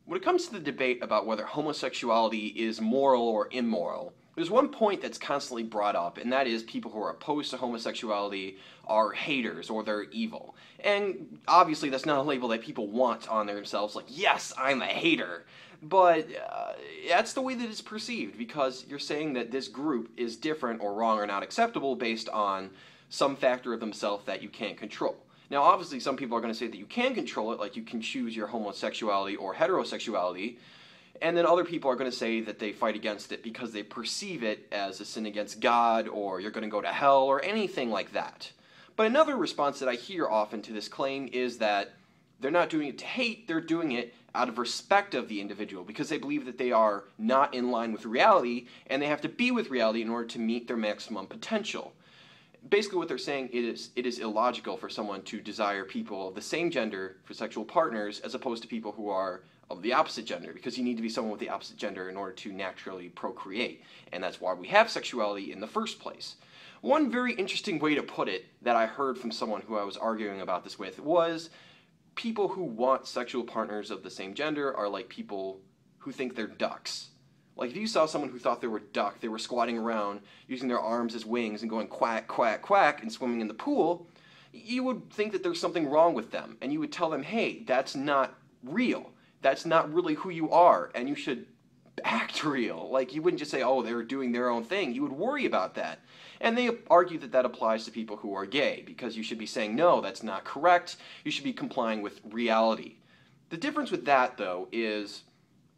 When it comes to the debate about whether homosexuality is moral or immoral, there's one point that's constantly brought up, and that is people who are opposed to homosexuality are haters or they're evil. And obviously, that's not a label that people want on themselves, like, yes, I'm a hater. But that's the way that it's perceived because you're saying that this group is different or wrong or not acceptable based on some factor of themselves that you can't control. Now, obviously, some people are going to say that you can control it, like you can choose your homosexuality or heterosexuality, and then other people are going to say that they fight against it because they perceive it as a sin against God, or you're going to go to hell, or anything like that. But another response that I hear often to this claim is that they're not doing it to hate, they're doing it out of respect of the individual because they believe that they are not in line with reality, and they have to be with reality in order to meet their maximum potential. Basically what they're saying is it is illogical for someone to desire people of the same gender for sexual partners as opposed to people who are of the opposite gender, because you need to be someone with the opposite gender in order to naturally procreate, and that's why we have sexuality in the first place. One very interesting way to put it that I heard from someone who I was arguing about this with was people who want sexual partners of the same gender are like people who think they're ducks. Like if you saw someone who thought they were a duck, they were squatting around using their arms as wings and going quack, quack, quack and swimming in the pool, you would think that there's something wrong with them. And you would tell them, hey, that's not real. That's not really who you are, and you should act real. Like you wouldn't just say, oh, they're doing their own thing. You would worry about that. And they argue that that applies to people who are gay, because you should be saying, no, that's not correct. You should be complying with reality. The difference with that, though, is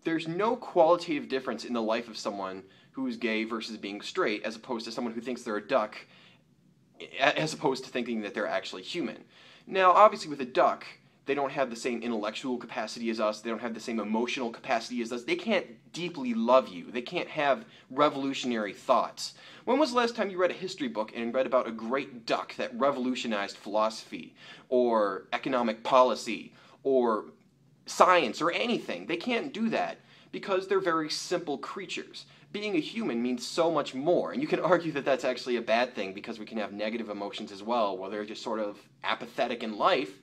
there's no qualitative difference in the life of someone who is gay versus being straight, as opposed to someone who thinks they're a duck, as opposed to thinking that they're actually human. Now, obviously with a duck, they don't have the same intellectual capacity as us, they don't have the same emotional capacity as us, they can't deeply love you, they can't have revolutionary thoughts. When was the last time you read a history book and read about a great duck that revolutionized philosophy, or economic policy, or science, or anything? They can't do that because they're very simple creatures. Being a human means so much more, and you can argue that that's actually a bad thing because we can have negative emotions as well, where they're just sort of apathetic in life,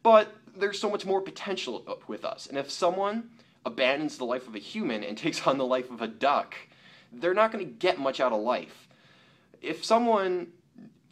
but there's so much more potential with us. And if someone abandons the life of a human and takes on the life of a duck, they're not going to get much out of life. If someone,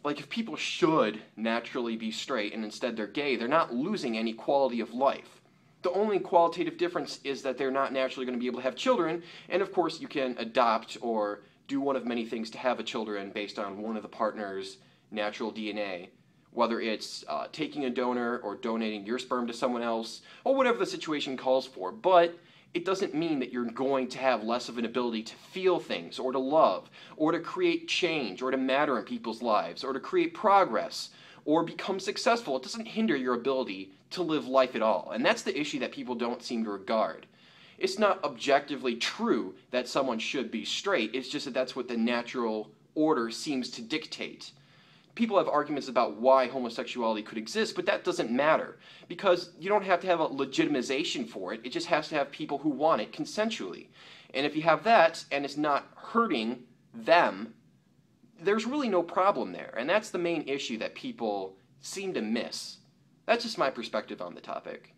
like if people should naturally be straight and instead they're gay, they're not losing any quality of life. The only qualitative difference is that they're not naturally going to be able to have children, and of course you can adopt or do one of many things to have a children based on one of the partner's natural DNA. Whether it's taking a donor or donating your sperm to someone else, or whatever the situation calls for. But it doesn't mean that you're going to have less of an ability to feel things, or to love, or to create change, or to matter in people's lives, or to create progress, or become successful. It doesn't hinder your ability to live life at all. And that's the issue that people don't seem to regard. It's not objectively true that someone should be straight, it's just that that's what the natural order seems to dictate. People have arguments about why homosexuality could exist, but that doesn't matter because you don't have to have a legitimization for it. It just has to have people who want it consensually. And if you have that and it's not hurting them, there's really no problem there. And that's the main issue that people seem to miss. That's just my perspective on the topic.